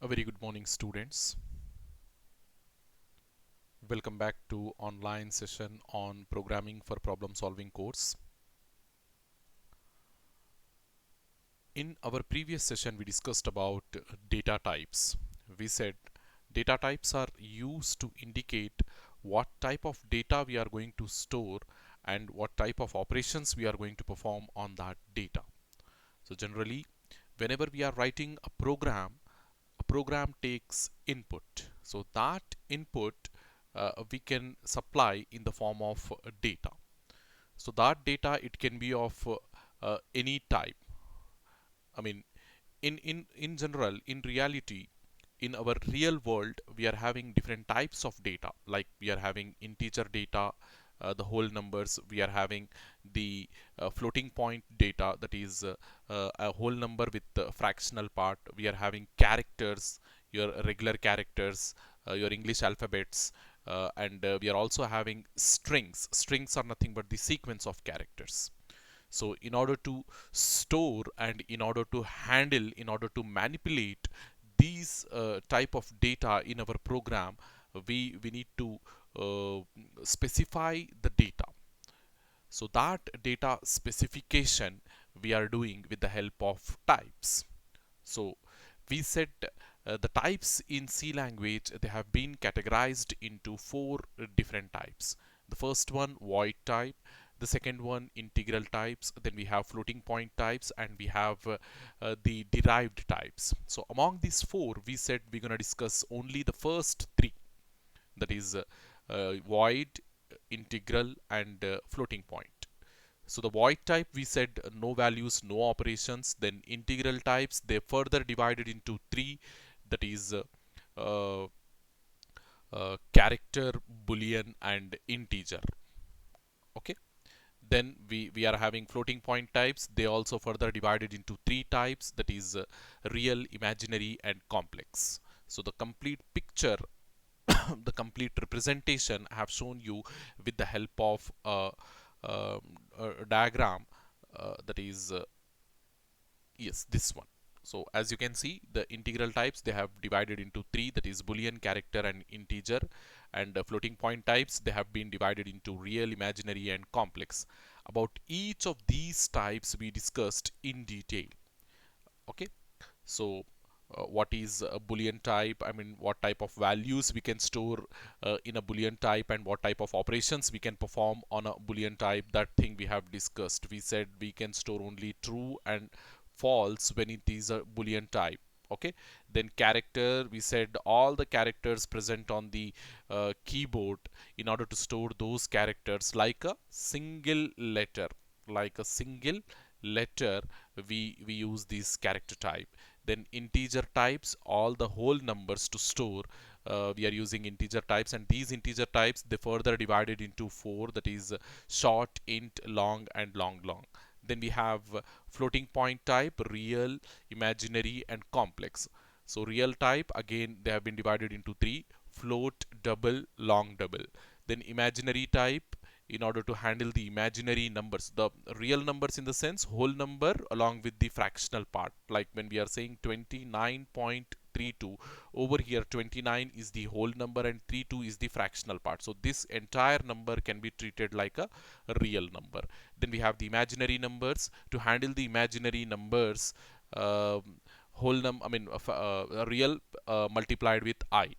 A very good morning, students. Welcome back to online session on programming for problem solving course. In our previous session, we discussed about data types. We said data types are used to indicate what type of data we are going to store and what type of operations we are going to perform on that data. So generally, whenever we are writing a program takes input. So that input we can supply in the form of data. So that data, it can be of any type. I mean, in general, in reality, in our real world, we are having different types of data. Like we are having integer data, the whole numbers. We are having the floating point data, that is a whole number with the fractional part. We are having characters, your regular characters, your English alphabets, and we are also having strings. Strings are nothing but the sequence of characters. So in order to store and in order to handle, in order to manipulate these type of data in our program, we need to uh, specify the data. So that data specification we are doing with the help of types. So we said the types in C language, they have been categorized into four different types. The first one, void type. The second one, integral types. Then we have floating point types, and we have the derived types. So among these four, we said we're going to discuss only the first three, that is void, integral, and floating point. So the void type, we said no values, no operations. Then integral types, they further divided into three, that is uh, character, boolean, and integer. Okay. Then we are having floating point types. They also further divided into three types, that is real, imaginary, and complex. So the complete picture, the complete representation I have shown you with the help of a diagram, that is yes, this one. So as you can see, the integral types, they have divided into three, that is boolean, character, and integer. And floating point types, they have been divided into real, imaginary, and complex. About each of these types we discussed in detail. Okay. So what is a boolean type? I mean, what type of values we can store in a boolean type, and what type of operations we can perform on a boolean type, that thing we have discussed. We said we can store only true and false when it is a boolean type. Okay. Then character, we said all the characters present on the keyboard, in order to store those characters like a single letter, like a single letter, we use this character type. Then integer types, all the whole numbers to store, we are using integer types. And these integer types, they further divided into four, that is short, int, long, and long. Then we have floating point type, real, imaginary, and complex. So real type, again they have been divided into three: float, double, long, double. Then imaginary type, in order to handle the imaginary numbers, the real numbers in the sense whole number along with the fractional part. Like when we are saying 29.32, over here 29 is the whole number and 32 is the fractional part. So this entire number can be treated like a real number. Then we have the imaginary numbers. To handle the imaginary numbers, whole I mean real multiplied with I,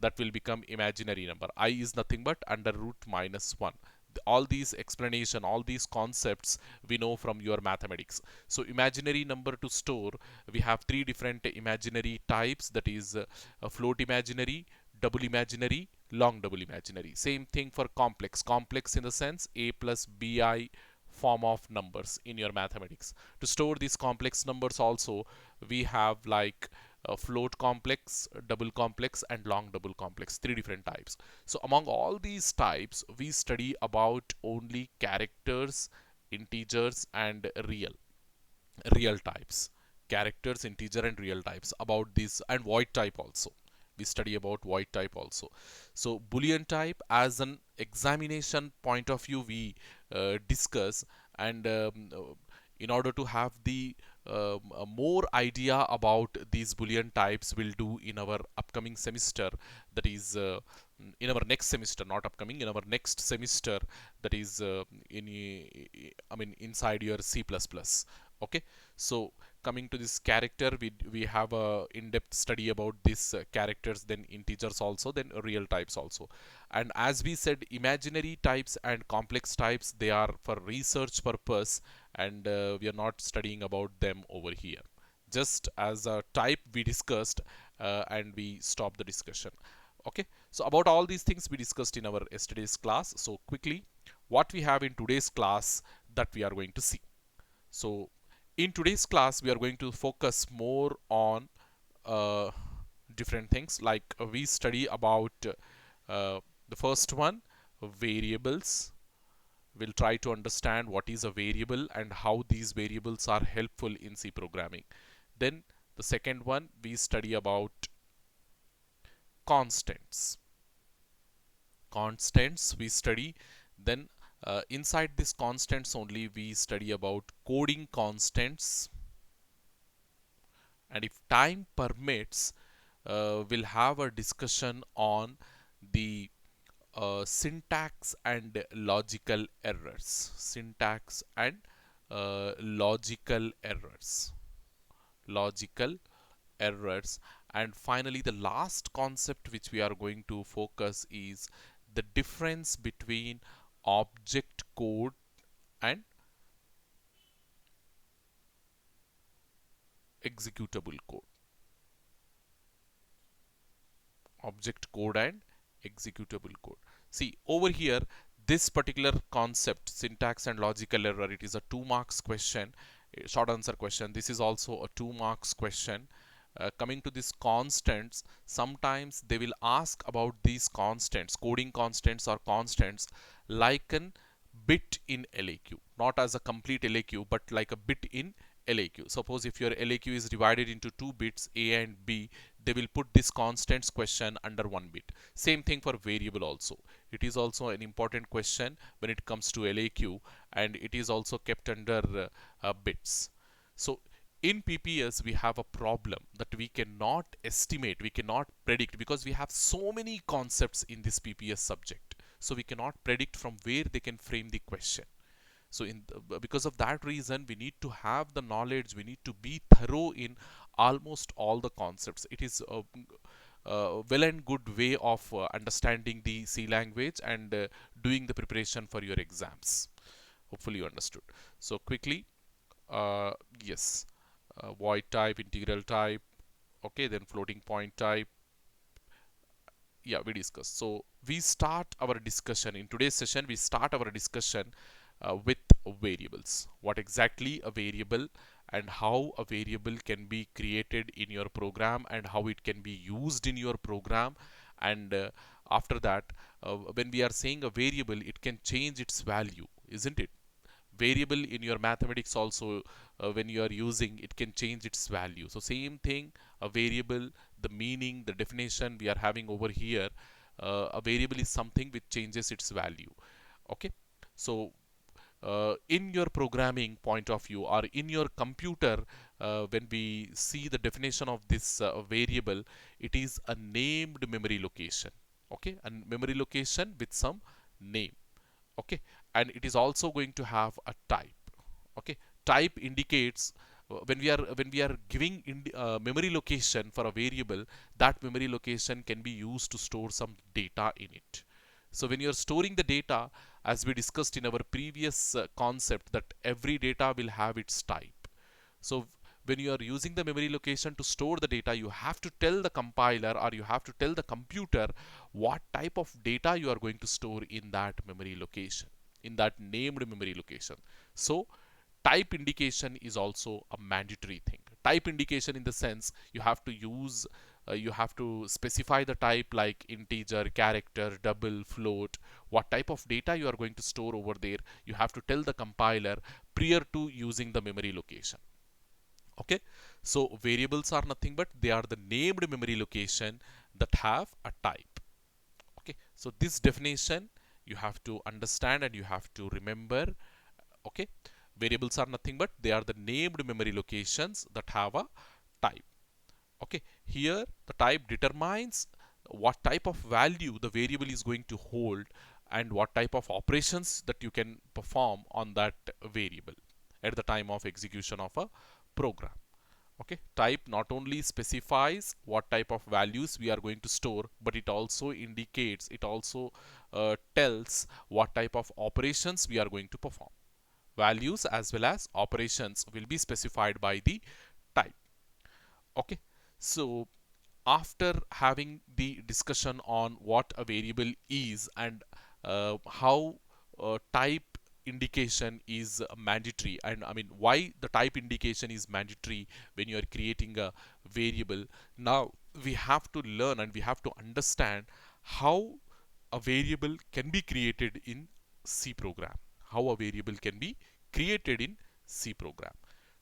that will become imaginary number. I is nothing but under root minus 1. All these explanation, all these concepts we know from your mathematics. So imaginary number to store, we have three different imaginary types, that is float imaginary, double imaginary, long double imaginary. Same thing for complex. Complex in the sense a plus bi form of numbers in your mathematics. To store these complex numbers also, we have like float complex, double complex, and long double complex, three different types. So among all these types, we study about only characters, integers, and real types. Characters, integer, and real types. About this, and void type also, we study about void type also. So boolean type, as an examination point of view, we discuss. And in order to have the more idea about these Boolean types we'll do in our upcoming semester, that is in our next semester, not upcoming, in our next semester, that is I mean inside your C++. Okay, so coming to this character, we have a in-depth study about these characters, then integers also, then real types also. And as we said, imaginary types and complex types, they are for research purpose, and we are not studying about them over here. Just as a type we discussed, and we stopped the discussion. Okay, so about all these things we discussed in our yesterday's class. So quickly, what we have in today's class that we are going to see. So in today's class, we are going to focus more on uh, different things, like we study about the first one, variables. We'll try to understand what is a variable and how these variables are helpful in C programming. Then the second one, we study about constants. Constants we study. Then inside this constants only, we study about coding constants. And if time permits, we'll have a discussion on the syntax and logical errors. Syntax and logical errors. Logical errors. And finally, the last concept which we are going to focus is the difference between object code and executable code. Object code and executable code. See over here, this particular concept, syntax and logical error, it is a 2 marks question, a short answer question. This is also a 2 marks question. Coming to these constants, sometimes they will ask about these constants, coding constants or constants, like an bit in LAQ, not as a complete LAQ, but like a bit in LAQ. Suppose if your LAQ is divided into 2 bits, A and B, they will put this constants question under 1 bit. Same thing for variable also. It is also an important question when it comes to LAQ, and it is also kept under bits. So in PPS, we have a problem that we cannot estimate, we cannot predict, because we have so many concepts in this PPS subject. So we cannot predict from where they can frame the question. So because of that reason, we need to have the knowledge, we need to be thorough in almost all the concepts. It is a well and good way of understanding the C language and doing the preparation for your exams. Hopefully you understood. So quickly, uh, yes, void type, integral type, okay, then floating point type. Yeah, we discussed. So we start our discussion in today's session. We start our discussion with variables. What exactly a variable, and how a variable can be created in your program, and how it can be used in your program. And after that, when we are saying a variable, it can change its value, isn't it? Variable in your mathematics also, when you are using, it can change its value. So same thing, a variable, the meaning, the definition we are having over here, a variable is something which changes its value. Okay, so in your programming point of view, or in your computer, when we see the definition of this variable, it is a named memory location. Okay, and memory location with some name. Okay, and it is also going to have a type. Okay, type indicates when we are giving memory location for a variable, that memory location can be used to store some data in it. So when you're storing the data, as we discussed in our previous concept, that every data will have its type. So when you are using the memory location to store the data, you have to tell the compiler, or you have to tell the computer what type of data you are going to store in that memory location, in that named memory location. So type indication is also a mandatory thing. Type indication in the sense, you have to use you have to specify the type, like integer, character, double, float, what type of data you are going to store over there. You have to tell the compiler prior to using the memory location. Okay, so variables are nothing but they are the named memory location that have a type. Okay, so this definition you have to understand and you have to remember. Okay, Variables are nothing but they are the named memory locations that have a type. Okay, here the type determines what type of value the variable is going to hold and what type of operations that you can perform on that variable at the time of execution of a program. Okay, type not only specifies what type of values we are going to store, but it also indicates, it also tells what type of operations we are going to perform. Values as well as operations will be specified by the type. Okay, so after having the discussion on what a variable is and how type indication is mandatory, and I mean why the type indication is mandatory when you are creating a variable, now we have to learn and we have to understand how a variable can be created in C program. How a variable can be created in C program.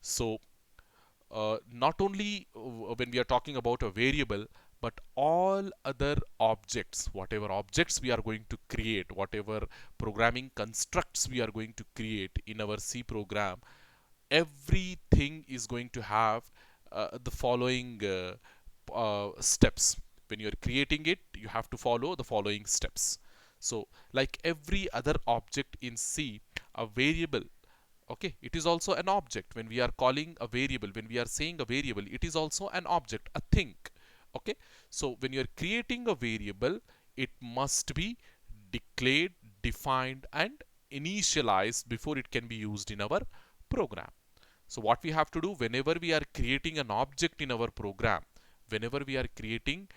So not only when we are talking about a variable, but all other objects, whatever objects we are going to create, whatever programming constructs we are going to create in our C program, everything is going to have the following steps. When you're creating it, you have to follow the following steps. So like every other object in C, a variable, okay, it is also an object. When we are calling a variable, when we are saying a variable, it is also an object, a thing. Okay, so when you are creating a variable, it must be declared, defined and initialized before it can be used in our program. So what we have to do whenever we are creating an object in our program, whenever we are creating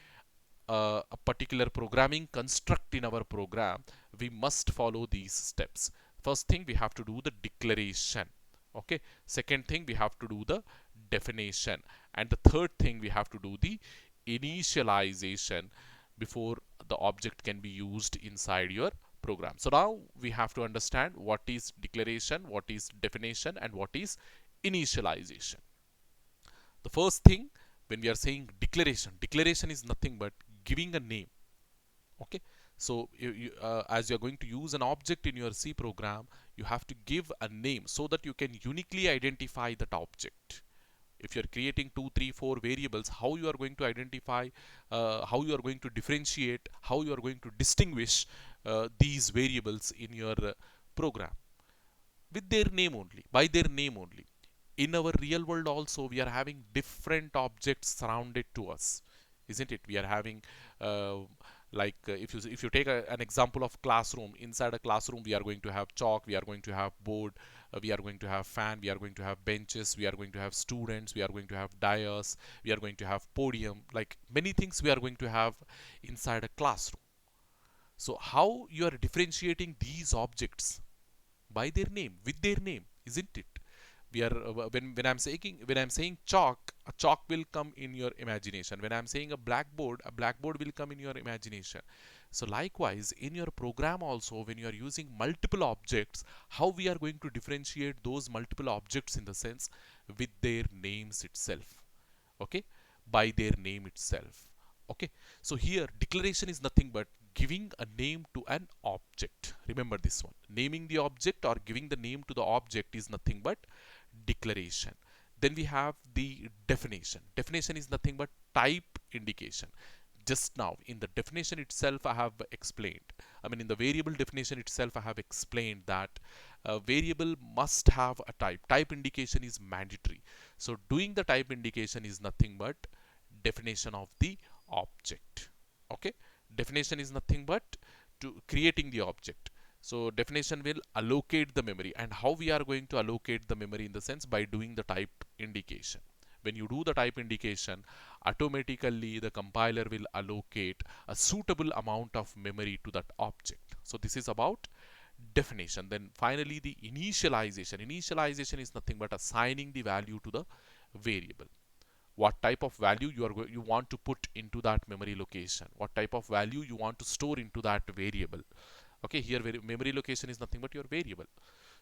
a particular programming construct in our program, we must follow these steps. First thing, we have to do the declaration. Okay. Second thing, we have to do the definition. And the third thing, we have to do the initialization before the object can be used inside your program. So now we have to understand what is declaration, what is definition, and what is initialization. The first thing, when we are saying declaration, declaration is nothing but giving a name. Okay, so as you're going to use an object in your C program, you have to give a name so that you can uniquely identify that object. If you're creating 2, 3, 4 variables, how you are going to identify, how you are going to differentiate, how you are going to distinguish these variables in your program? With their name only, by their name only. In our real world also, we are having different objects surrounded to us, isn't it? We are having if you take an example of classroom, inside a classroom we are going to have chalk, we are going to have board, we are going to have fan, we are going to have benches, we are going to have students, we are going to have dais, we are going to have podium, like many things we are going to have inside a classroom. So how you are differentiating these objects? By their name, with their name, isn't it? We are when I'm saying chalk, a chalk will come in your imagination. When I'm saying a blackboard will come in your imagination. So likewise, in your program also, when you are using multiple objects, how we are going to differentiate those multiple objects in the sense with their names itself. Okay, by their name itself. Okay, so here declaration is nothing but giving a name to an object. Remember this one, naming the object or giving the name to the object is nothing but declaration. Then we have the definition. Definition is nothing but type indication. Just now in the definition itself I have explained, I mean in the variable definition itself I have explained that a variable must have a type. Type indication is mandatory. So doing the type indication is nothing but definition of the object. Okay, definition is nothing but to creating the object. So definition will allocate the memory, and how we are going to allocate the memory in the sense by doing the type indication. When you do the type indication, automatically the compiler will allocate a suitable amount of memory to that object. So this is about definition. Then finally the initialization. Initialization is nothing but assigning the value to the variable. What type of value you want to put into that memory location, what type of value you want to store into that variable. Okay, here memory location is nothing but your variable.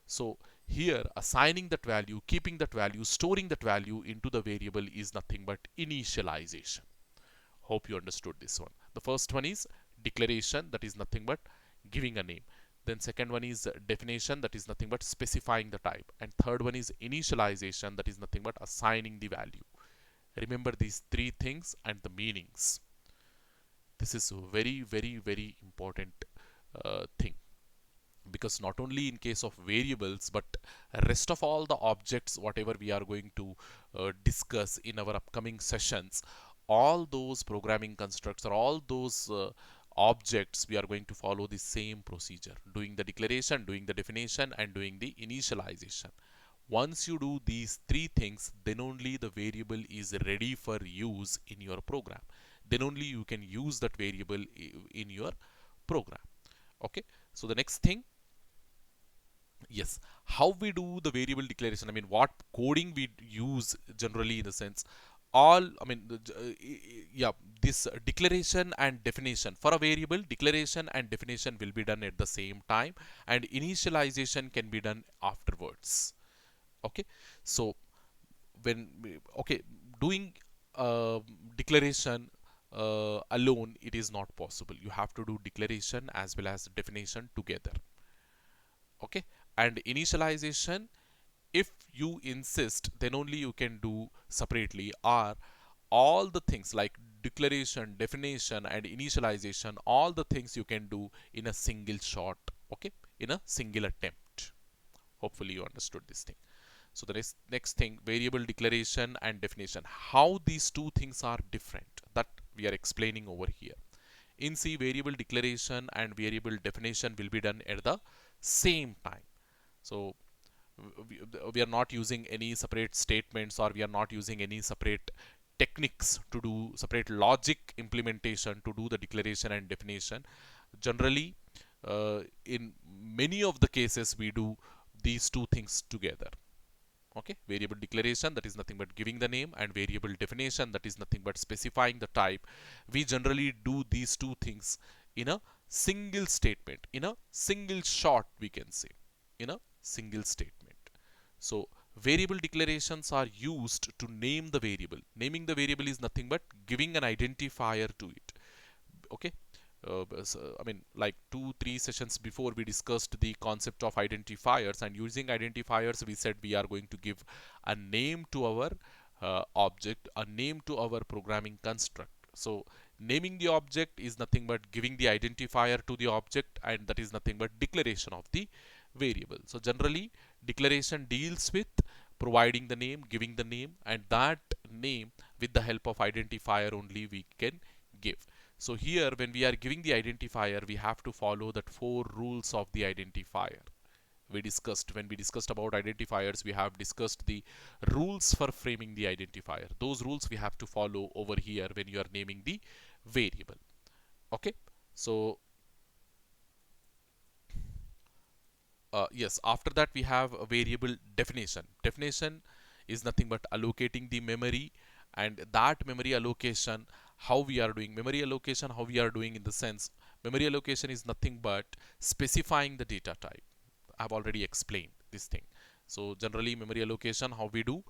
So here assigning that value, keeping that value, storing that value into the variable is nothing but initialization. Hope you understood this one. The first one is declaration, that is nothing but giving a name. Then second one is definition, that is nothing but specifying the type. And third one is initialization, that is nothing but assigning the value. Remember these three things and the meanings. This is very, very, very important thing, because not only in case of variables, but rest of all the objects whatever we are going to discuss in our upcoming sessions, all those programming constructs or all those objects, we are going to follow the same procedure, doing the declaration, doing the definition, and doing the initialization. Once you do these three things, then only the variable is ready for use in your program. Then only you can use that variable in your program. Okay, so the next thing, yes, how we do the variable declaration, I mean what coding we use generally, in the sense, all, I mean yeah, this declaration and definition for a variable, declaration and definition will be done at the same time, and initialization can be done afterwards. Okay, so okay, doing uh, declaration alone, it is not possible. You have to do declaration as well as definition together. Okay, and initialization, if you insist, then only you can do separately, or all the things like declaration, definition, and initialization, all the things you can do in a single shot. Okay, in a single attempt. Hopefully you understood this thing. So the next thing, variable declaration and definition, how these two things are different, that we are explaining over here. In C, variable declaration and variable definition will be done at the same time. So we are not using any separate statements, or we are not using any separate techniques to do separate logic implementation to do the declaration and definition. Generally, in many of the cases, we do these two things together. Okay, variable declaration, that is nothing but giving the name, and variable definition, that is nothing but specifying the type. We generally do these two things in a single statement, in a single shot, we can say, in a single statement. So variable declarations are used to name the variable. Naming the variable is nothing but giving an identifier to it. Okay, so, I mean, like 2-3 sessions before, we discussed the concept of identifiers, and using identifiers, we said we are going to give a name to our object, a name to our programming construct. So naming the object is nothing but giving the identifier to the object, and that is nothing but declaration of the variable. So generally, declaration deals with providing the name, giving the name, and that name, with the help of identifier only, we can give. So here, when we are giving the identifier, we have to follow that 4 rules of the identifier. We discussed, when we discussed about identifiers, we have discussed the rules for framing the identifier. Those rules we have to follow over here when you are naming the variable. Okay, so yes, after that we have a variable definition. Definition is nothing but allocating the memory, and that memory allocation, how we are doing memory allocation, how we are doing in the sense, memory allocation is nothing but specifying the data type. I've already explained this thing. So generally, memory allocation, how we do,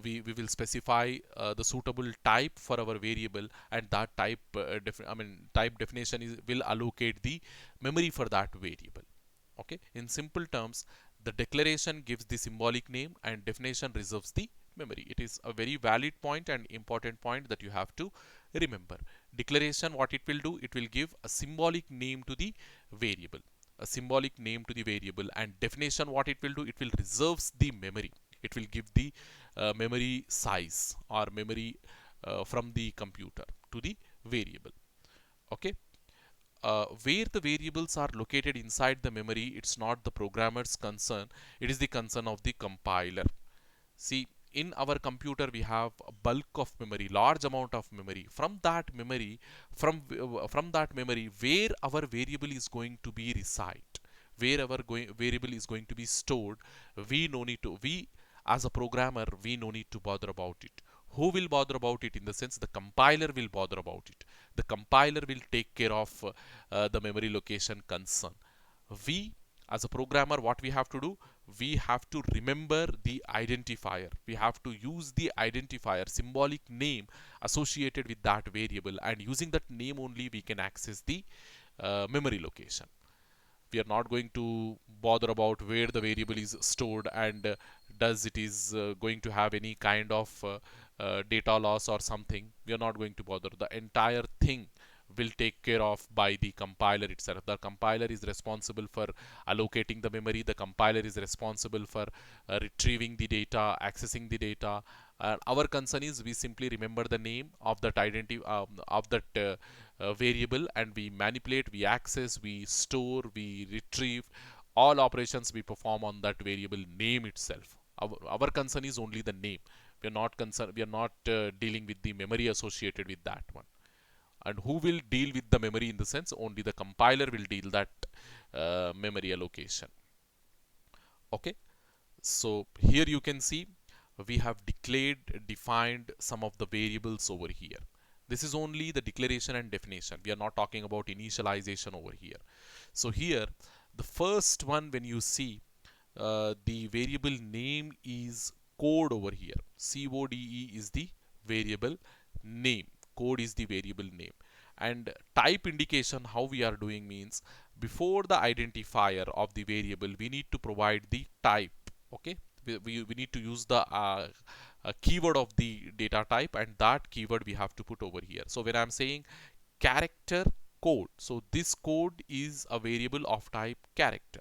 we will specify the suitable type for our variable, and that type type definition will allocate the memory for that variable. Okay, in simple terms, the declaration gives the symbolic name, and definition reserves the memory. It is a very valid point and important point that you have to remember. Declaration, what it will do, it will give a symbolic name to the variable, a symbolic name to the variable. And definition, what it will do, it will reserves the memory. It will give the memory size or memory from the computer to the variable. Okay, where the variables are located inside the memory, it's not the programmer's concern, it is the concern of the compiler. See, in our computer we have a bulk of memory, large amount of memory. From that memory, where our variable is going to be reside, where our variable is going to be stored, we as a programmer, we no need to bother about it. Who will bother about it? In the sense, the compiler will bother about it. The compiler will take care of the memory location concern. We, as a programmer, what we have to do, we have to remember the identifier. We have to use the identifier, symbolic name associated with that variable, and using that name only we can access the memory location. We are not going to bother about where the variable is stored and does it is going to have any kind of data loss or something. We are not going to bother. The entire thing will take care of by the compiler itself. The compiler is responsible for allocating the memory. The compiler is responsible for retrieving the data, accessing the data. Our concern is we simply remember the name of that identity of that variable, and we manipulate, we access, we store, we retrieve. All operations we perform on that variable name itself. Our concern is only the name. We are not concerned. We are not dealing with the memory associated with that one. And who will deal with the memory in the sense? Only the compiler will deal that memory allocation. Okay. So here you can see we have declared, defined some of the variables over here. This is only the declaration and definition. We are not talking about initialization over here. So here, the first one, when you see the variable name is code over here. CODE is the variable name. Code is the variable name. And type indication, how we are doing means, before the identifier of the variable, we need to provide the type. Okay, we need to use the keyword of the data type, and that keyword we have to put over here. So when I'm saying character code, so this code is a variable of type character.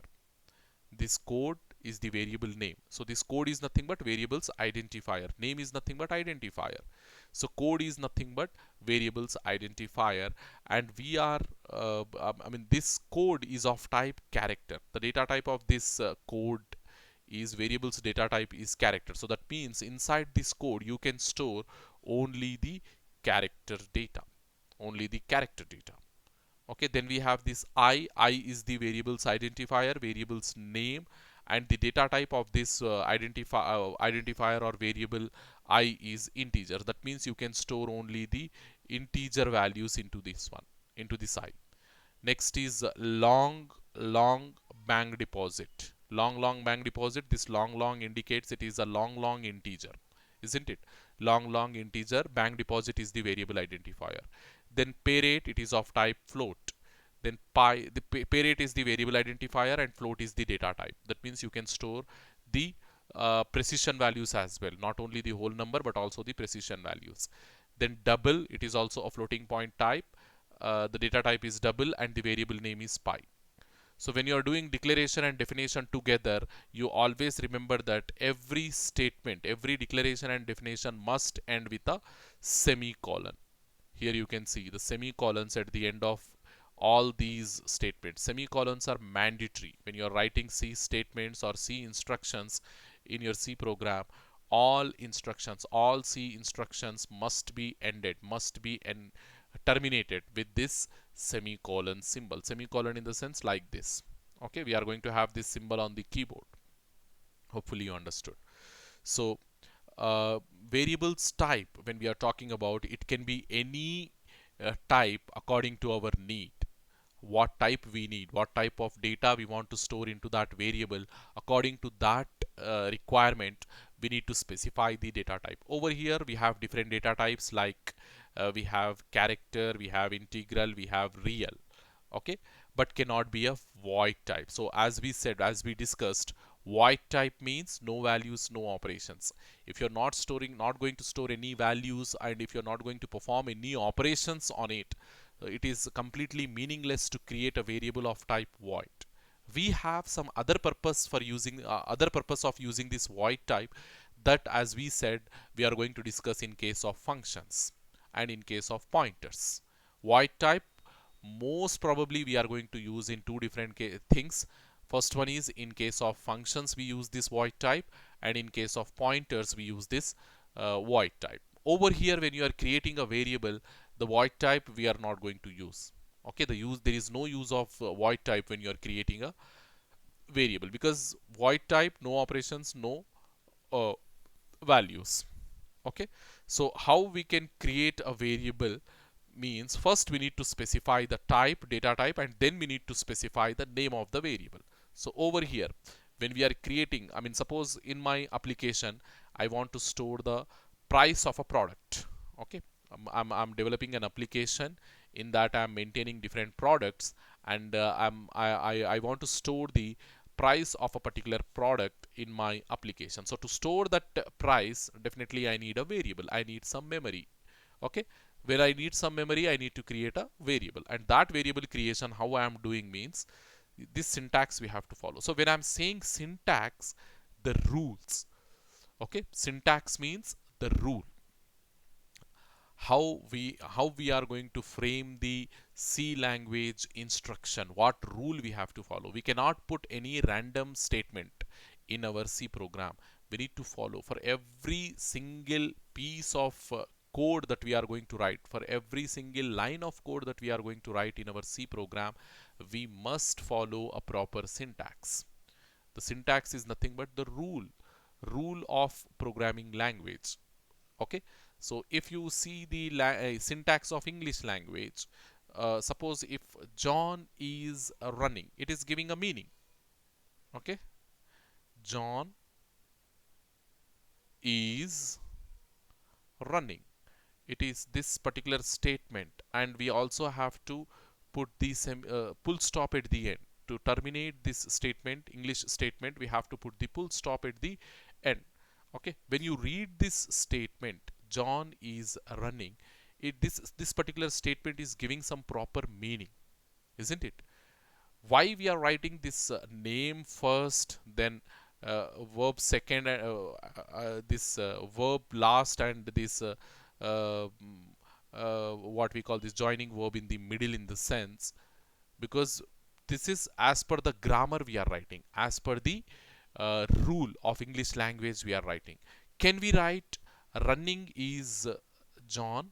This code is the variable name. So this code is nothing but variables identifier. Name is nothing but identifier. So code is nothing but variables identifier, and we are I mean, this code is of type character. The data type of this code is variables data type is character. So that means inside this code you can store only the character data, only the character data. Okay, then we have this I is the variables identifier, variables name, and the data type of this identifier or variable I is integer. That means you can store only the integer values into this one, into this I. Next is long bank deposit. Long bank deposit. This long indicates it is a long integer, isn't it? Long integer. Bank deposit is the variable identifier. Then pay rate, it is of type float. Then the pay rate is the variable identifier, and float is the data type. That means you can store the precision values as well, not only the whole number but also the precision values. Then double, it is also a floating point type. The data type is double and the variable name is pi. So when you are doing declaration and definition together, you always remember that every statement, every declaration and definition must end with a semicolon. Here you can see the semicolons at the end of all these statements. Semicolons are mandatory when you are writing C statements or C instructions in your C program. All instructions, all C instructions must be ended, must be terminated with this semicolon symbol. Semicolon in the sense like this. Okay, we are going to have this symbol on the keyboard. Hopefully you understood. So variables type, when we are talking about, it can be any type according to our need. What type we need, what type of data we want to store into that variable, according to that requirement we need to specify the data type. Over here we have different data types, like we have character, we have integral, we have real. Okay, but cannot be a void type. So as we said, as we discussed, void type means no values, no operations. If you're not going to store any values, and if you're not going to perform any operations on it, it is completely meaningless to create a variable of type void. We have some other purpose for using other purpose of using this void type, that, as we said, we are going to discuss in case of functions and in case of pointers. Void type most probably we are going to use in two different things. First one is in case of functions we use this void type, and in case of pointers we use this void type. Over here, when you are creating a variable, the void type we are not going to use. Okay, there is no use of void type when you are creating a variable, because void type, no operations, no uh, values. Okay, so how we can create a variable means, first we need to specify the type, data type, and then we need to specify the name of the variable. So over here, when we are creating, I mean, suppose in my application I want to store the price of a product. Okay, I'm developing an application in that I'm maintaining different products, and I want to store the price of a particular product in my application. So to store that price, definitely I need a variable. I need some memory. Okay, where I need some memory, I need to create a variable, and that variable creation, how I am doing means this syntax we have to follow. So when I'm saying syntax, the rules. Okay, syntax means the rule, how we are going to frame the C language instruction, what rule we have to follow. We cannot put any random statement in our C program. We need to follow for every single piece of code that we are going to write, for every single line of code that we are going to write in our C program, we must follow a proper syntax. The syntax is nothing but the rule of programming language. Okay, so if you see the syntax of English language, suppose if John is running, it is giving a meaning. Okay, John is running, it is this particular statement, and we also have to put the full stop at the end. To terminate this statement, English statement, we have to put the full stop at the end. Okay, when you read this statement, John is running, this particular statement is giving some proper meaning, isn't it? Why we are writing this name first, then verb second, this verb last, and this uh, what we call this joining verb in the middle in the sense, because this is as per the grammar we are writing, as per the rule of English language we are writing. Can we write running is John?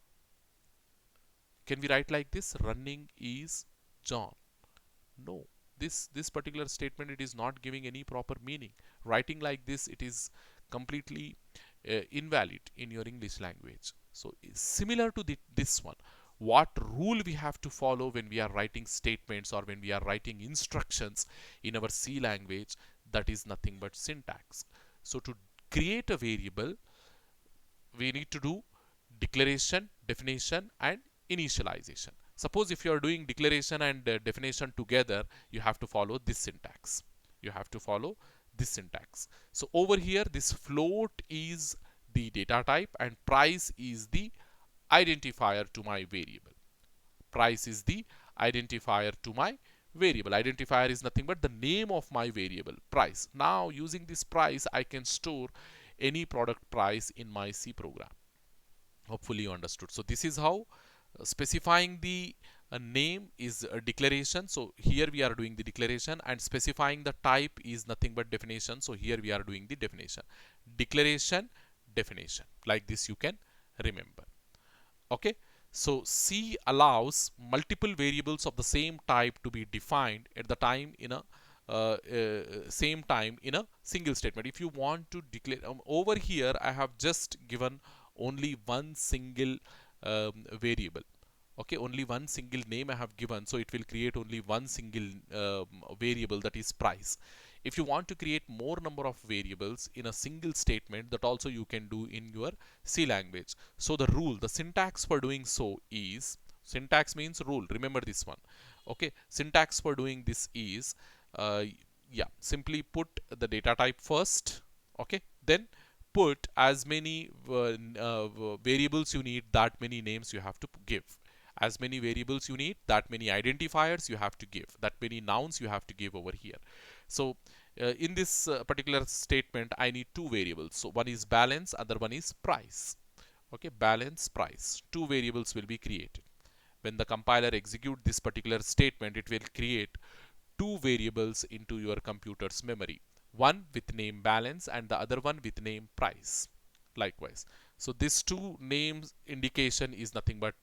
Can we write like this, running is John? No, this particular statement, it is not giving any proper meaning. Writing like this, it is completely invalid in your English language. So similar to this one, what rule we have to follow when we are writing statements or when we are writing instructions in our C language, that is nothing but syntax. So to create a variable, we need to do declaration, definition, and initialization. Suppose if you are doing declaration and definition together, you have to follow this syntax. You have to follow this syntax. So over here, this float is the data type and price is the identifier to my variable. Price is the identifier to my variable. Identifier is nothing but the name of my variable, price. Now using this price, I can store any product price in my C program. Hopefully you understood. So this is how specifying the name is a declaration. So here we are doing the declaration, and specifying the type is nothing but definition. So here we are doing the definition. Declaration, definition. Like this you can remember. Okay. So C allows multiple variables of the same type to be defined at the time in a same time in a single statement. If you want to declare, over here I have just given only one single variable. Okay, only one single name I have given, so it will create only one single variable, that is price. If you want to create more number of variables in a single statement, that also you can do in your C language. So the rule, the syntax for doing so is, syntax means rule, remember this one. Okay, syntax for doing this is, yeah, simply put the data type first. Okay, then put as many variables you need, that many names you have to give. As many variables you need, that many identifiers you have to give, that many nouns you have to give over here. So in this particular statement, I need two variables. So one is balance, other one is price. Okay, balance, price, two variables will be created. When the compiler execute this particular statement, it will create two variables into your computer's memory, one with name balance and the other one with name price. Likewise, so this two names indication is nothing but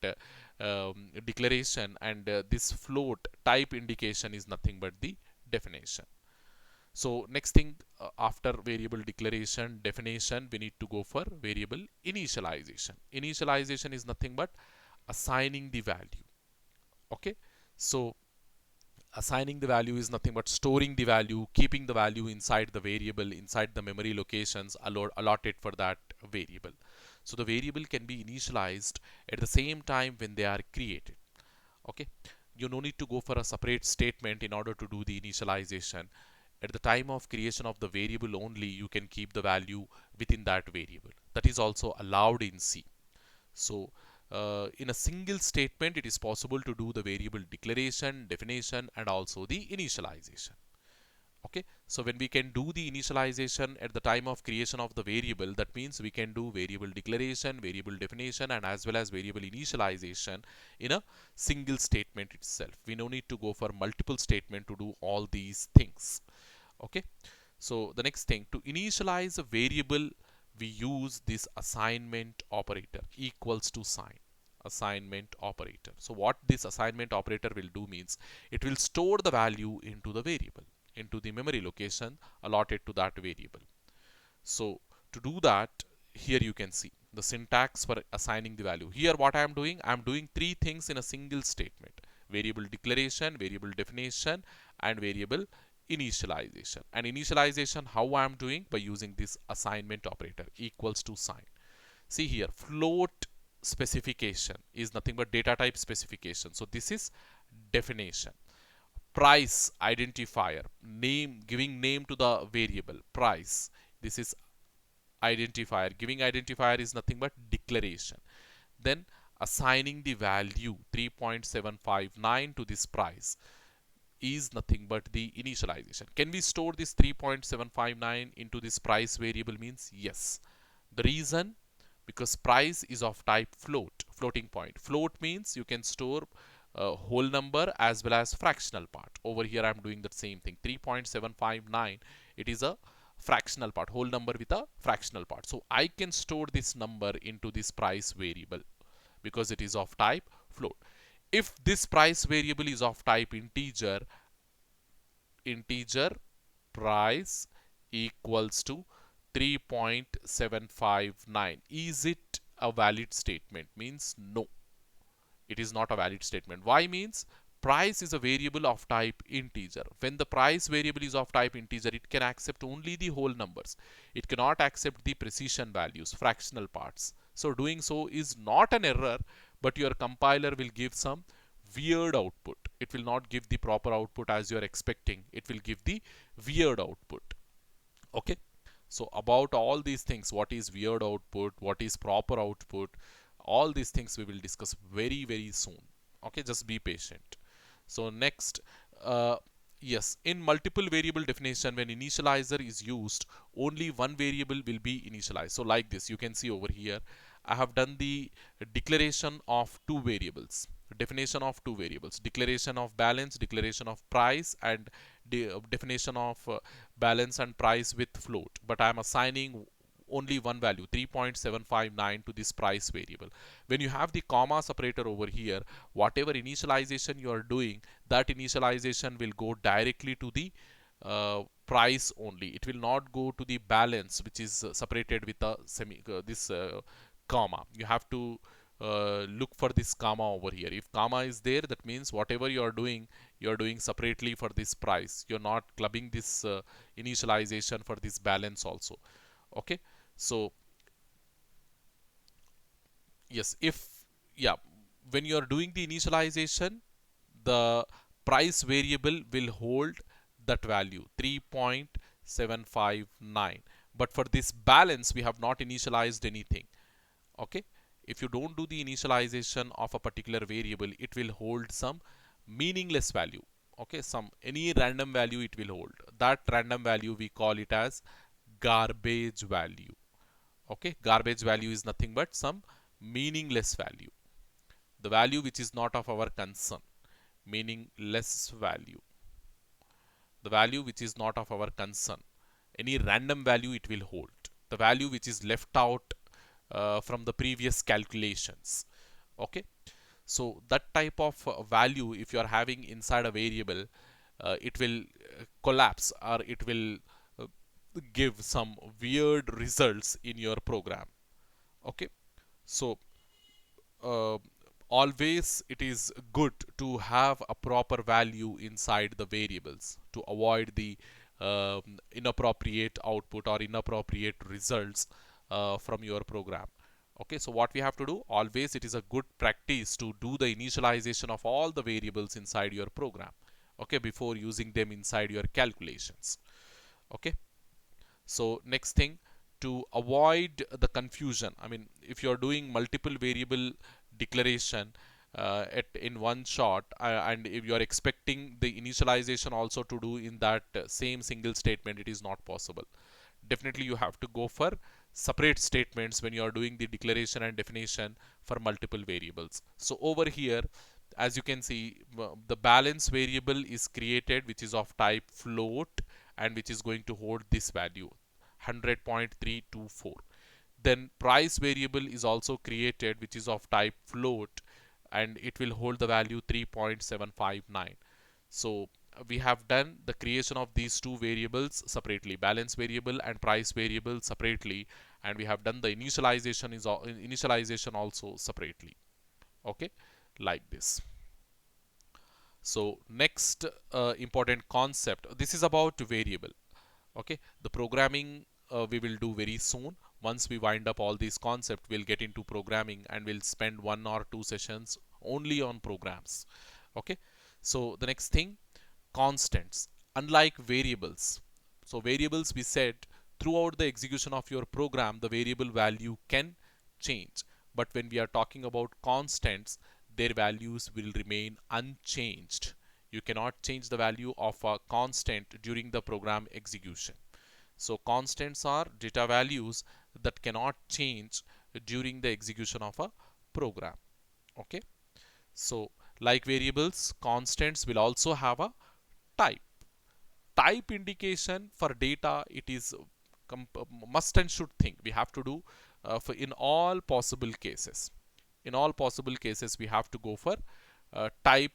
declaration, and this float type indication is nothing but the definition. So next thing, after variable declaration, definition, we need to go for variable initialization. Initialization is nothing but assigning the value. Okay, so assigning the value is nothing but storing the value, keeping the value inside the variable, inside the memory locations allotted for that variable. So the variable can be initialized at the same time when they are created. Okay, you no need to go for a separate statement in order to do the initialization. At the time of creation of the variable only, you can keep the value within that variable. That is also allowed in C. So in a single statement, it is possible to do the variable declaration, definition, and also the initialization. Okay, so when we can do the initialization at the time of creation of the variable, that means we can do variable declaration, variable definition, and as well as variable initialization in a single statement itself. We no need to go for multiple statement to do all these things. Okay, so the next thing, to initialize a variable, we use this assignment operator, equals to sign. Assignment operator. So what this assignment operator will do means, it will store the value into the variable, into the memory location allotted to that variable. So to do that, here you can see the syntax for assigning the value. Here what I am doing, I am doing three things in a single statement: variable declaration, variable definition, and variable initialization. And initialization, how I am doing? By using this assignment operator, equals to sign. See here, float specification is nothing but data type specification. So this is definition. Price identifier, name, giving name to the variable price. This is identifier. Giving identifier is nothing but declaration. Then assigning the value 3.759 to this price is nothing but the initialization. Can we store this 3.759 into this price variable? Means yes. The reason, because price is of type float, floating point. Float means you can store a whole number as well as fractional part. Over here I'm doing the same thing. 3.759, it is a fractional part, whole number with a fractional part. So I can store this number into this price variable because it is of type float. If this price variable is of type integer, integer price equals to 3.759, is it a valid statement? Means no, it is not a valid statement. Why? Means price is a variable of type integer. When the price variable is of type integer, it can accept only the whole numbers. It cannot accept the precision values, fractional parts. So doing so is not an error, but your compiler will give some weird output. It will not give the proper output as you are expecting. It will give the weird output. Okay, so about all these things, what is weird output, what is proper output, all these things we will discuss very soon. Okay, just be patient. So next, uh, yes, in multiple variable definition, when initializer is used, only one variable will be initialized. So like this, you can see over here, I have done the declaration of two variables, definition of two variables, declaration of balance, declaration of price, and definition of balance and price with float. But I am assigning only one value, 3.759, to this price variable. When you have the comma separator over here, whatever initialization you are doing, that initialization will go directly to the price only. It will not go to the balance, which is separated with a comma. You have to look for this comma over here. If comma is there, that means whatever you are doing separately for this price. You're not clubbing this initialization for this balance also. Okay, so yes, if yeah, when you are doing the initialization, the price variable will hold that value 3.759. But for this balance, we have not initialized anything. Okay, if you don't do the initialization of a particular variable, it will hold some meaningless value. Okay, some any random value it will hold. That random value we call it as garbage value. Okay, garbage value is nothing but some meaningless value, the value which is not of our concern, meaningless value, the value which is not of our concern. Any random value it will hold, the value which is left out from the previous calculations. Okay, so that type of value, if you are having inside a variable, it will collapse, or it will uh, give some weird results in your program. Okay, so uh, always it is good to have a proper value inside the variables to avoid the inappropriate output or inappropriate results from your program. Okay, so what we have to do, always it is a good practice to do the initialization of all the variables inside your program, okay, before using them inside your calculations. Okay, so next thing, to avoid the confusion, I mean, if you're doing multiple variable declaration at in one shot, and if you are expecting the initialization also to do in that same single statement, it is not possible. Definitely you have to go for separate statements when you are doing the declaration and definition for multiple variables. So over here, as you can see, the balance variable is created, which is of type float, and which is going to hold this value 100.324. Then price variable is also created, which is of type float, and it will hold the value 3.759. So we have done the creation of these two variables separately, balance variable and price variable separately, and we have done the initialization also separately. Okay, like this. So next important concept, this is about variable. Okay, the programming we will do very soon. Once we wind up all these concepts, we'll get into programming and we'll spend 1 or 2 sessions only on programs. Okay, so the next thing, constants. Unlike variables, so variables, we said, throughout the execution of your program the variable value can change, but when we are talking about constants, their values will remain unchanged. You cannot change the value of a constant during the program execution. So constants are data values that cannot change during the execution of a program. Okay, so like variables, constants will also have a type. Type indication for data, it is must and should thing we have to do for in all possible cases. In all possible cases, we have to go for type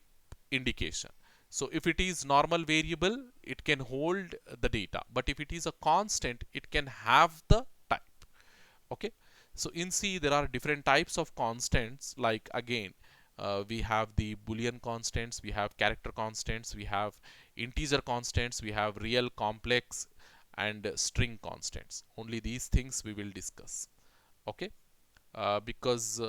indication. So if it is normal variable, it can hold the data, but if it is a constant, it can have the type. Okay, so in C there are different types of constants, like again we have the boolean constants, we have character constants, we have integer constants, we have real, complex, and string constants. Only these things we will discuss. Okay, because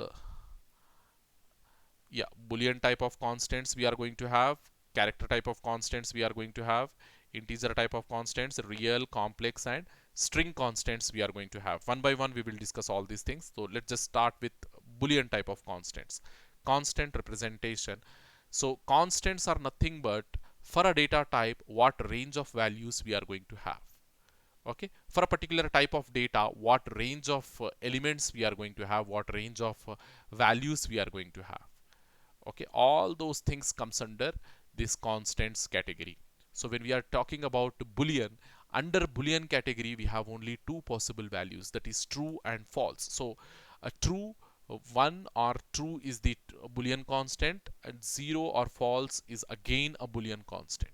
yeah, boolean type of constants we are going to have, character type of constants we are going to have, integer type of constants, real, complex, and string constants we are going to have. One by one we will discuss all these things. So let's just start with boolean type of constants. Constant representation. So constants are nothing but, for a data type, what range of values we are going to have. Okay, for a particular type of data, what range of elements we are going to have, what range of values we are going to have. Okay, all those things comes under this constants category. So when we are talking about boolean, under boolean category we have only two possible values, that is true and false. So a true, one or true is the boolean constant, and zero or false is again a boolean constant.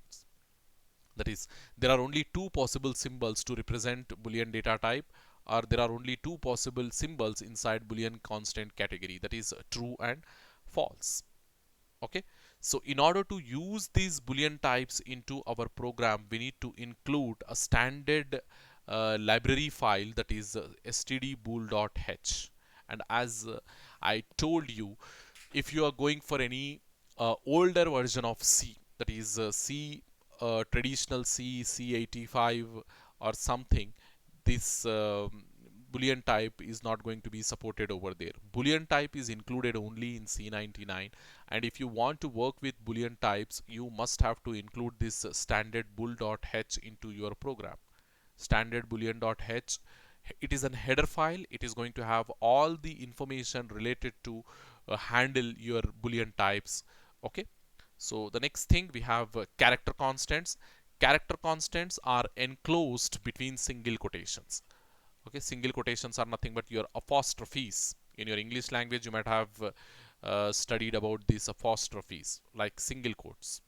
That is, there are only two possible symbols to represent boolean data type, or there are only two possible symbols inside boolean constant category, that is true and false. Okay, so in order to use these boolean types into our program, we need to include a standard library file, that is stdbool.h. And as I told you, if you are going for any older version of C, that is C, traditional C, C85 or something, this boolean type is not going to be supported over there. Boolean type is included only in C99, and if you want to work with boolean types, you must have to include this standard bool.h into your program. Standard boolean.h, it is a header file. It is going to have all the information related to handle your boolean types. Okay, so the next thing, we have character constants. Character constants are enclosed between single quotations. Okay, single quotations are nothing but your apostrophes. In your English language, you might have studied about these apostrophes, like single quotes.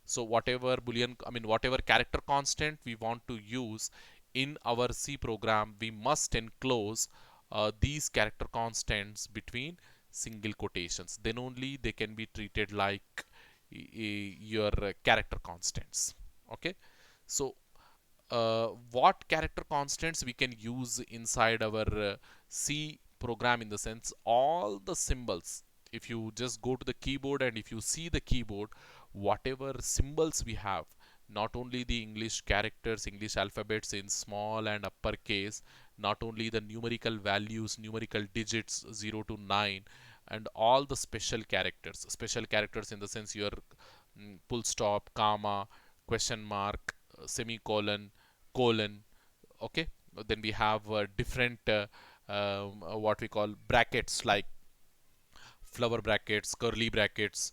So whatever boolean, I mean whatever character constant we want to use in our C program, we must enclose these character constants between single quotations. Then only they can be treated like your character constants. Okay, so what character constants we can use inside our C program in the sense all the symbols. If you just go to the keyboard and if you see the keyboard, whatever symbols we have, not only the English characters, English alphabets in small and uppercase, not only the numerical values, numerical digits 0 to 9, and all the special characters in the sense your full stop, comma, question mark, semicolon, colon. Okay, then we have different what we call brackets like flower brackets, curly brackets,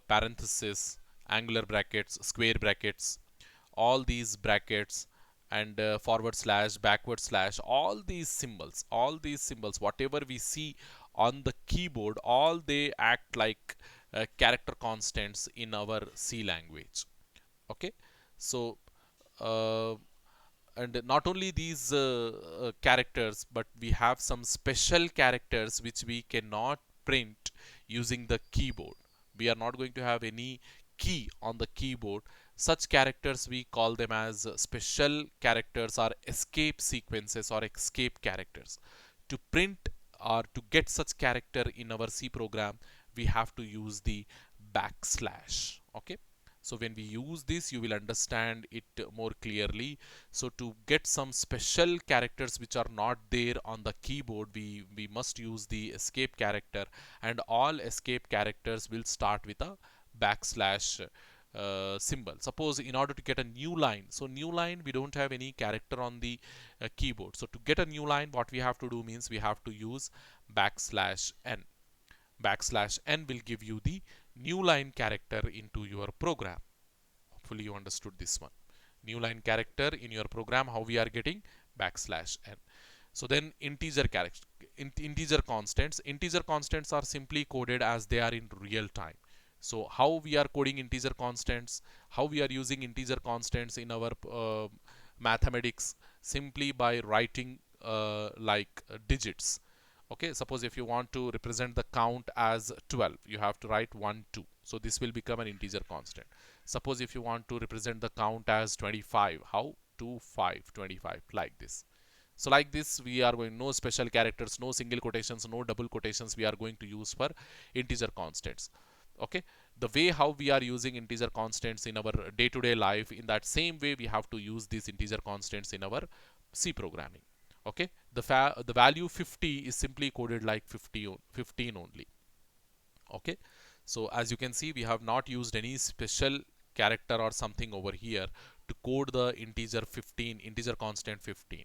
parenthesis, angular brackets, square brackets, all these brackets, and forward slash, backward slash, all these symbols, whatever we see on the keyboard, all they act like character constants in our C language. Okay, so uh, and not only these characters, but we have some special characters which we cannot print using the keyboard. We are not going to have any key on the keyboard. Such characters we call them as special characters or escape sequences or escape characters. To print or to get such character in our C program, we have to use the backslash. Okay, so when we use this, you will understand it more clearly. So to get some special characters which are not there on the keyboard, we must use the escape character, and all escape characters will start with a backslash symbol. Suppose in order to get a new line, so new line we don't have any character on the keyboard. So to get a new line, what we have to do means we have to use backslash n. Backslash n will give you the new line character into your program. Hopefully you understood this one. New line character in your program, how we are getting backslash n. So then integer character, integer constants. Integer constants are simply coded as they are in real time. So how we are coding integer constants, how we are using integer constants in our mathematics, simply by writing digits. Okay, suppose if you want to represent the count as 12, you have to write 1 2, so this will become an integer constant. Suppose if you want to represent the count as 25, how 2 5 25, like this. So like this we are going, no special characters, no single quotations, no double quotations we are going to use for integer constants. Okay, the way how we are using integer constants in our day-to-day life, in that same way we have to use these integer constants in our C programming. Okay, the value 50 is simply coded like 15 only. Okay, so as you can see, we have not used any special character or something over here to code the integer constant 15.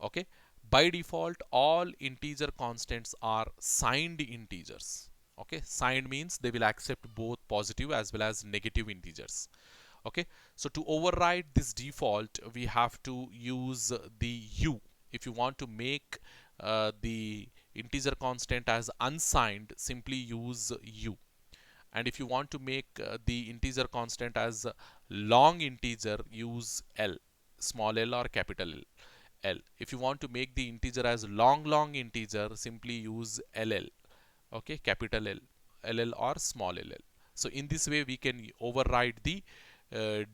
Okay, by default all integer constants are signed integers. Okay, signed means they will accept both positive as well as negative integers. Okay, so to override this default we have to use the u. If you want to make the integer constant as unsigned, simply use u. And if you want to make the integer constant as long integer, use L, small l or capital L. If you want to make the integer as long integer, simply use LL. Okay, capital L, LL or small ll. So in this way we can override the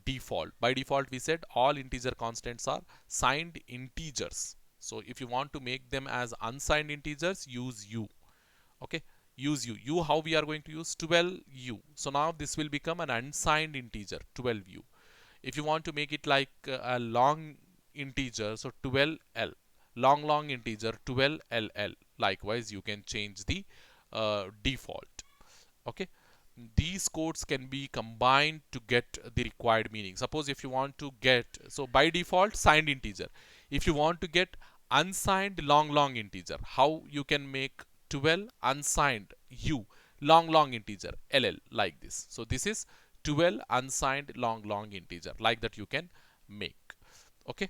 default. By default we said all integer constants are signed integers. So if you want to make them as unsigned integers, use u. Okay, use u. How we are going to use 12u. So now this will become an unsigned integer 12u. If you want to make it like a long integer, so 12l, long integer 12ll. Likewise you can change the default. Okay, these codes can be combined to get the required meaning. Suppose if you want to get, so by default signed integer, if you want to get unsigned long integer, how you can make 12 unsigned u long integer ll, like this. So this is 12 unsigned long integer, like that you can make. Okay,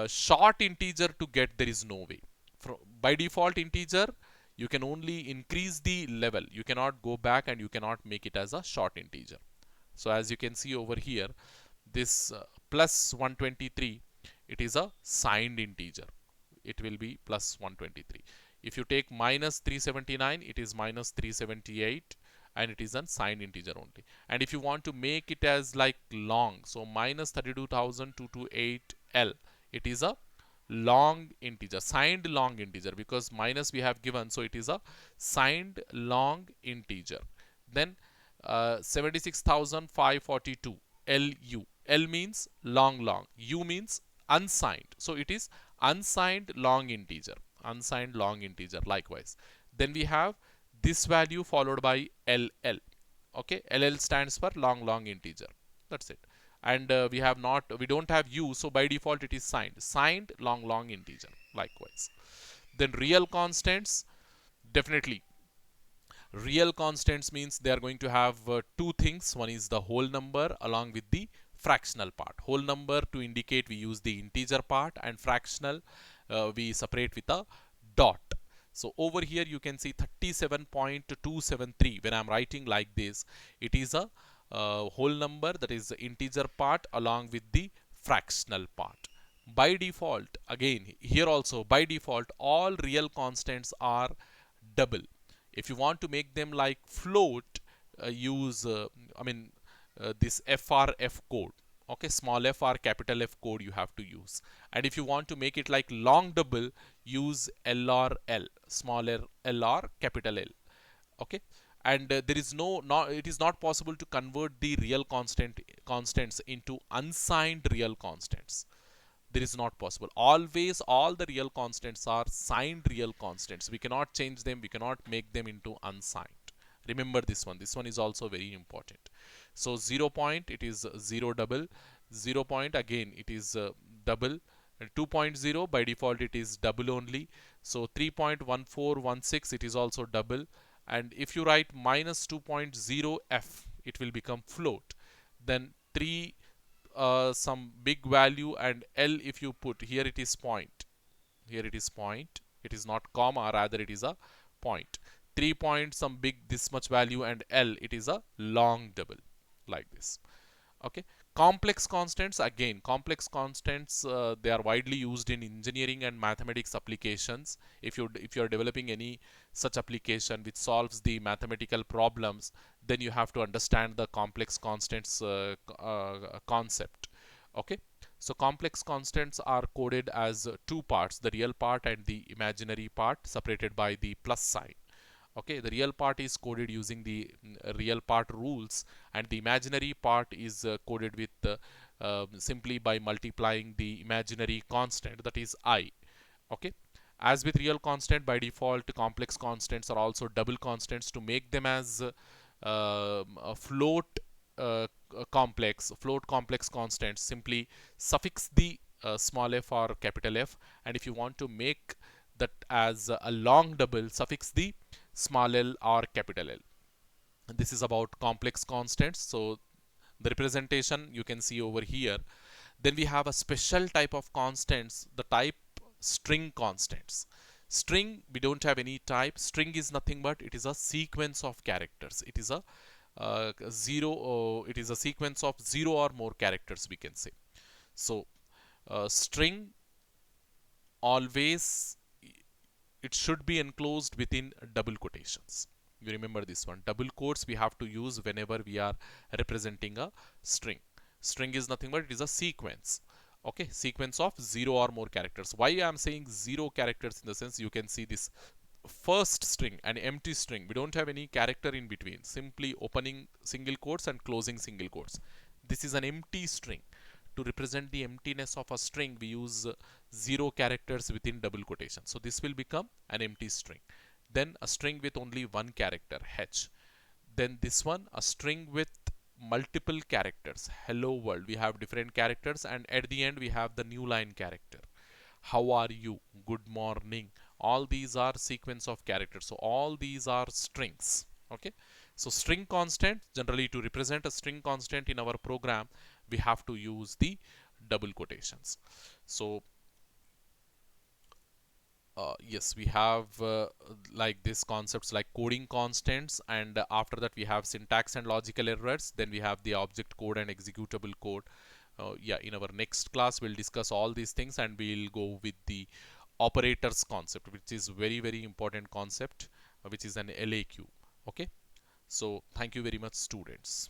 short integer to get, there is no way. By default integer you can only increase the level, you cannot go back and you cannot make it as a short integer. So as you can see over here, this plus 123, it is a signed integer, it will be plus 123. If you take minus 379, it is minus 378, and it is a signed integer only. And if you want to make it as like long, so minus 32,228L, it is a long integer, signed long integer, because minus we have given, so it is a signed long integer. Then 76,542 LU. L means long, U means unsigned, so it is unsigned long integer, unsigned long integer likewise. Then we have this value followed by LL. Okay, LL stands for long integer. That's it. And we don't have U, so by default it is signed long integer likewise. Then real constants, definitely real constants means they are going to have two things. One is the whole number along with the fractional part. Whole number to indicate we use the integer part, and fractional we separate with a dot. So over here you can see 37.273. When I'm writing like this, it is a whole number, that is the integer part along with the fractional part. By default, again here also by default, all real constants are double. If you want to make them like float, use this FRF code. Okay, small f or capital F code you have to use. And if you want to make it like long double, use LRL, smaller L or capital L. Okay, and there is it is not possible to convert the real constants into unsigned real constants. There is not possible. Always all the real constants are signed real constants. We cannot change them, we cannot make them into unsigned. Remember this one. This one is also very important. So 0 point, it is 0 double. 0 point, again it is double. And 2.0 by default it is double only. So 3.1416 it is also double. And if you write minus 2.0 f, it will become float. Then 3 some big value, and L if you put here, it is point. Here it is point. It is not comma, rather it is a point. 3 point some big this much value, and L it is a long double like this. Okay, complex constants, again complex constants, they are widely used in engineering and mathematics applications. If you are developing any such application which solves the mathematical problems, then you have to understand the complex constants concept. Okay, so complex constants are coded as two parts, the real part and the imaginary part, separated by the plus sign. Okay, the real part is coded using the real part rules, and the imaginary part is coded with simply by multiplying the imaginary constant, that is I. Okay, as with real constant, by default complex constants are also double constants. To make them as a float complex constants, simply suffix the small f or capital F, and if you want to make that as a long double, suffix the small l or capital L. This is about complex constants. So the representation you can see over here. Then we have a special type of constants, the type string constants. String, we don't have any type. String is nothing but it is a sequence of characters. It is a it is a sequence of 0 or more characters, we can say. So string, always it should be enclosed within double quotations. You remember this one. Double quotes we have to use whenever we are representing a string. String is nothing but it is a sequence. Okay, sequence of 0 or more characters. Why I am saying 0 characters? In the sense, you can see this first string, an empty string. We don't have any character in between. Simply opening single quotes and closing single quotes. This is an empty string. To represent the emptiness of a string, we use 0 characters within double quotation. So this will become an empty string. Then a string with only one character, H. Then this one, a string with multiple characters, hello world. We have different characters, and at the end we have the new line character. How are you? Good morning. All these are sequence of characters. So all these are strings. Okay. So string constant, generally to represent a string constant in our program, we have to use the double quotations. So yes, we have like this concepts like coding constants, and after that we have syntax and logical errors. Then we have the object code and executable code. Yeah, in our next class we'll discuss all these things, and we'll go with the operators concept, which is very important concept, which is an LAQ. Okay, so thank you very much, students.